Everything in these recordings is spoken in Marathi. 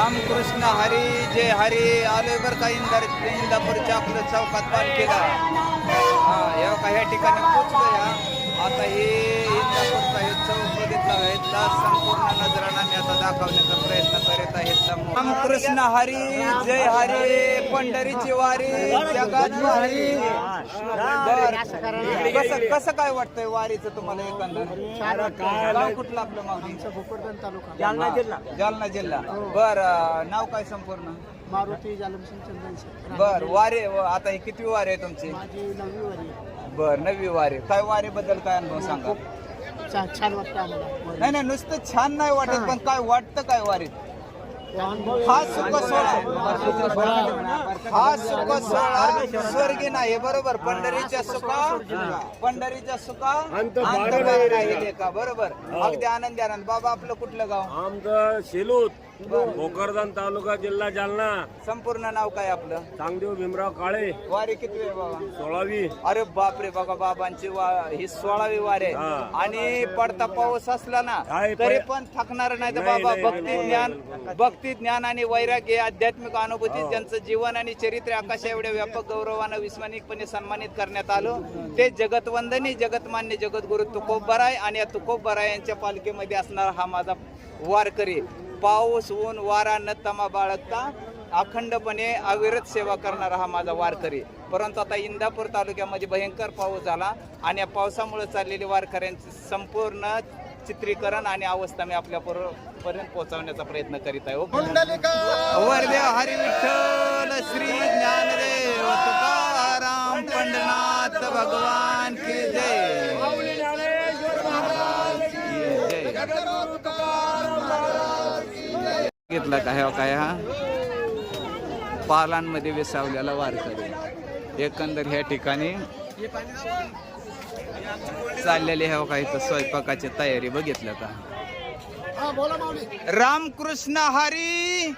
रामकृष्ण हरी जय हरी. आलोय बर का इंदापूरच्या आपलं चौकात पालखीला. या ठिकाणी पोचलो या. आता हे इंदापूरचा हे चौक बघितला आहे, तास संपूर्ण नजरांना मी आता दाखवण्याचा प्रयत्न करीत आहे. रामकृष्ण हरी जय हरी. पंढरीची वारी जगात हरी. कसं काय वाटतंय वारीचं तुम्हाला एकंदर? गाव कुठलं आपलं? मागणीचं भोकरदन तालुका, जालना जिल्हा. जालना जिल्हा. बर, नाव काय संपूर्ण? मारुती जालमसिंग चंदन. बर, वारी आता ही किती वारी आहे तुमची? माझी 9वी वारी. बर, 9वी वारी. काय वारी बद्दल काय अनुभव सांगा? छान वाटतं आम्हाला. नाही नुसतं छान नाही वाटत, पण काय वाटतं काय वारीत? हा सुख सोहळा, हा सुख सोहळा स्वर्गी नाही. बरोबर, पंढरीच्या सुखा अंत नाही का? बरोबर, अगदी आनंदी आनंद. बाबा आपलं कुठलं गाव? आमचं शेलूत, भोकरदन तालुका, जिल्हा जालना. संपूर्ण नाव काय आपलं? चांगदेव भीमराव काळे. वारी किती आहे बाबा? 16वी. अरे बापरे, बघा बाबांची ही 16वी वारी आहे. आणि पडता पाऊस असला ना तरी पण थकणार नाही. तर बाबा भक्ती ज्ञान आणि वैराग्य, आध्यात्मिक अनुभूती, ज्यांचं जीवन आणि चरित्र आकाश एवढ्या व्यापक गौरवानं विस्मरणीयपणे सन्मानित करण्यात आलं, ते जगतवंदनी जगतमान्य जगद्गुरु तुकोबराय. आणि या तुकोबराय यांच्या पालखीमध्ये असणारा हा माझा वारकरी. पाऊस ऊन वारा न तमा बाळगता अखंडपणे अविरत सेवा करणारा हा माझा वारकरी. परंतु आता इंदापूर तालुक्यामध्ये भयंकर पाऊस झाला आणि या पावसामुळे चाललेली वारकऱ्यांची संपूर्ण चित्रीकरण आणि अवस्था मी आपल्या पर्यंत पोहोचवण्याचा प्रयत्न करीत आहे. वरदेव हरी विठ्ठल श्री ज्ञानदेव तुकाराम पंढरनाथ भगवान की जय. घेतला काय हा पालांमध्ये विसावलेला वारकरी. एकंदर ह्या ठिकाणी चाललेले हे काही तर स्वयंपाकाची तयारी बघितलं का? रामकृष्ण हरी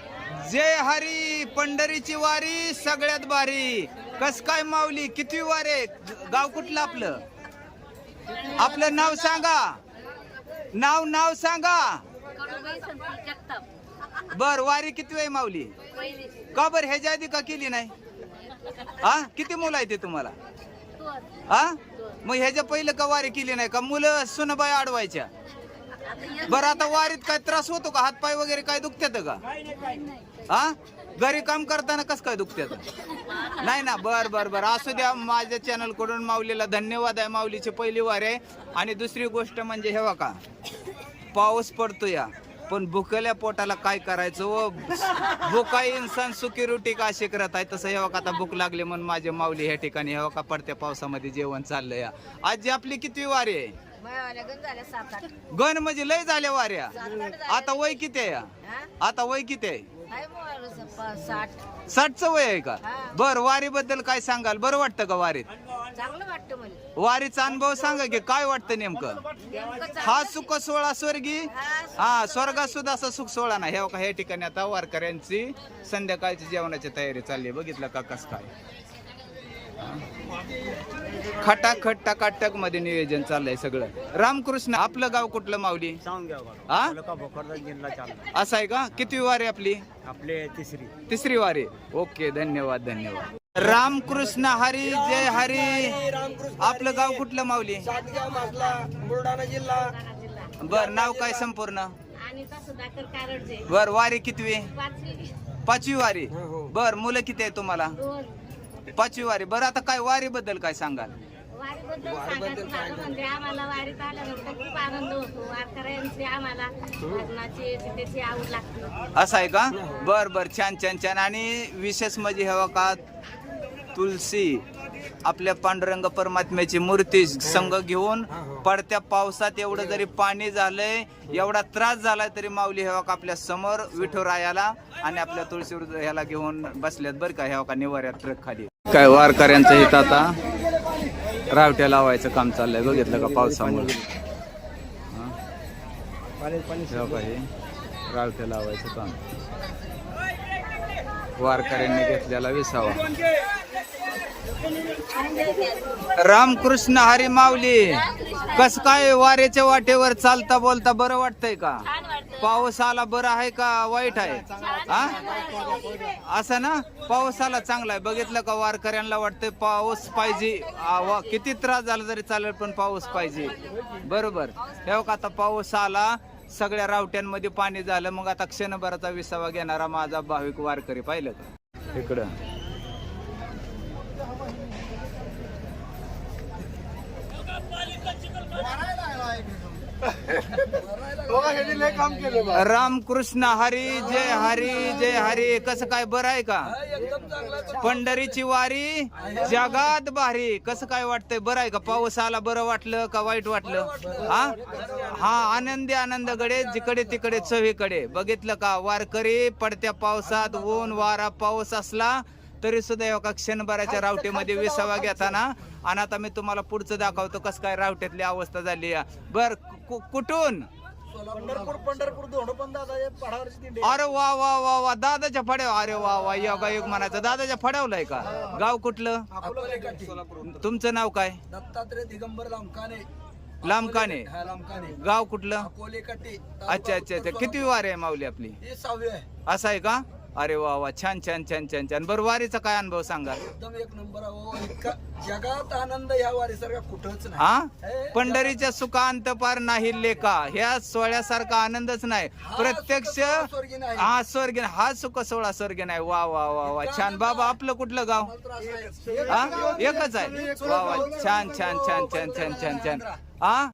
जय हरी. पंढरीची वारी सगळ्यात भारी. कस काय माऊली किती वारे? गाव कुठलं आपलं? आपलं नाव सांगा. नाव सांगा. बर, वारी किती वेळ माऊली? का बर ह्याच्या आधी का केली नाही? किती मुलं आहे ते तुम्हाला? मग ह्याच्या पहिलं का वारी केली नाही का? मुलं सुनबाई अडवायच्या. बर, आता वारीत काय त्रास होतो का? हातपाय वगैरे काय दुखतात का? घरी काम करताना कस काय दुखतात? नाही ना. बर असू द्या. माझ्या चॅनल कडून माऊलीला धन्यवाद आहे. माऊलीची पहिली वारी आहे. आणि दुसरी गोष्ट म्हणजे हे बघा, पाऊस पडतो या, पण भुकेल्या पोटाला काय करायचं? भुका इंसान सुखी रोटी का अशी करत आहे, तसं हे बघा आता भूक लागली म्हणून माझे माऊली ह्या ठिकाणी हे बघा पडत्या पावसामध्ये जेवण चाललंय. आजी आपली किती वारी आहे? गण म्हणजे लय झाल्या वाऱ्या. आता वय किती आहे? आता वय किती आहे? 60चं वय आहे का? बर, वारी बद्दल काय सांगाल? बरं वाटतं का वारीत? चांगलं वाटतं मला. वारीचा अनुभव सांगा की काय वाटतं नेमकं? हा सुख सोहळा स्वर्गी, स्वर्गात सुद्धा असा सुख सोहळा नाही. हे ह्या ठिकाणी आता वारकऱ्यांची संध्याकाळची जेवणाची तयारी चालली. बघितलं का कस काय खटाखट टकाटक मध्ये नियोजन चाललंय सगळं. रामकृष्ण. आपलं गाव कुठलं माऊली? असं आहे का? किती वारी आपली? आपले तिसरी वारी. ओके, धन्यवाद. रामकृष्ण हरी जय हरी. आपलं गाव कुठलं माऊली? बुलढाणा जिल्हा. बर, नाव काय संपूर्ण? बर, वारी कितवी? 5वी वारी. बर, मुलं किती आहे तुम्हाला? 5वी वारी. बरं, आता काय वारी बद्दल काय सांगाल? म्हणजे आम्हाला वारीत आल्यानंतर खूप आनंद होतो. वारकऱ्यांची आम्हाला भजनाची त्याची आवड लागते. असं आहे का? बर, छान. आणि विशेष म्हणजे हे का तुलसी आपल्या पांडुरंग परमात्म्याची मूर्ती संग घेऊन पडत्या पावसात एवढं जरी पाणी झालंय, एवढा त्रास झालाय, तरी माऊली हे का आपल्या समोर विठुरायाला आणि आपल्या तुळशीवर ह्याला घेऊन बसल्यात बरं का. हे का निवाऱ्या ट्रक खाली काय वारकऱ्यांचं हित आता रावट्या लावायचं काम चाललंय. बघितलं का पावसामुळे? रावट्या लावायचं काम वारकऱ्यांनी घेतलेला विसावा. रामकृष्ण हरी माऊली. कस काय वारेच्या वाटेवर चालता बोलता बरं वाटतंय का? छान वाटतं. पाऊस आला बरं आहे का वाईट आहे हा असं ना? पाऊस आला चांगला आहे. बघितलं का वारकऱ्यांना वाटतंय पाऊस पाहिजे. किती त्रास झाला तरी चालेल पण पाऊस पाहिजे. बरोबर. हे का आता पाऊस आला, सगळ्या रावट्यांमध्ये पाणी झालं. मग आता क्षणभराचा विसावा घेणारा माझा भाविक वारकरी पाहिलं का इकडं. रामकृष्ण हरी जय हरी जय हरी. कसं काय बरं आहे का? पंढरीची वारी जगात भारी. कसं काय वाटतंय? बरं आहे का? पाऊस आला बरं वाटलं का वाईट वाटलं? हा आनंदी आनंद गडे जिकडे तिकडे चवीकडे. बघितलं का वारकरी पडत्या पावसात ऊन वारा पाऊस असला तरी सुद्धा एका क्षणभराच्या रावटीमध्ये विसावा घेताना. आणि आता मी तुम्हाला पुढचं दाखवतो कसं काय रावट्यातली अवस्था झाली. बर कुठून? अरे वा वा वा वा दादाच्या फड्याव. अरे वा वा योगायोग म्हणायचं. दादाच्या फड्यावलाय का? गाव कुठलं? तुमचं नाव काय? दत्तात्रय दिगंबर लांबकाने. लांबकाने. गाव कुठलं? अच्छा अच्छा अच्छा. किती वारी आहे माऊली आपली? 6वी आहे. असं आहे का? अरे वा वा छान छान छान छान छान. बरं वारीचा काय अनुभव सांगा? एकदम एक नंबर आहे. इतका जगात आनंद ह्या वारीसारखा कुठंच नाही. हा पंढरीच्या सुखांत पार नाही लेखा. ह्या सोहळ्यासारखा आनंदच नाही. प्रत्यक्ष हा स्वर्गीय हा सुख सोहळा स्वर्गीय नाही. वा वा वा वा छान. बाबा आपलं कुठलं गाव? हा एकच आहे. वा वा छान छान छान छान छान छान छान. हा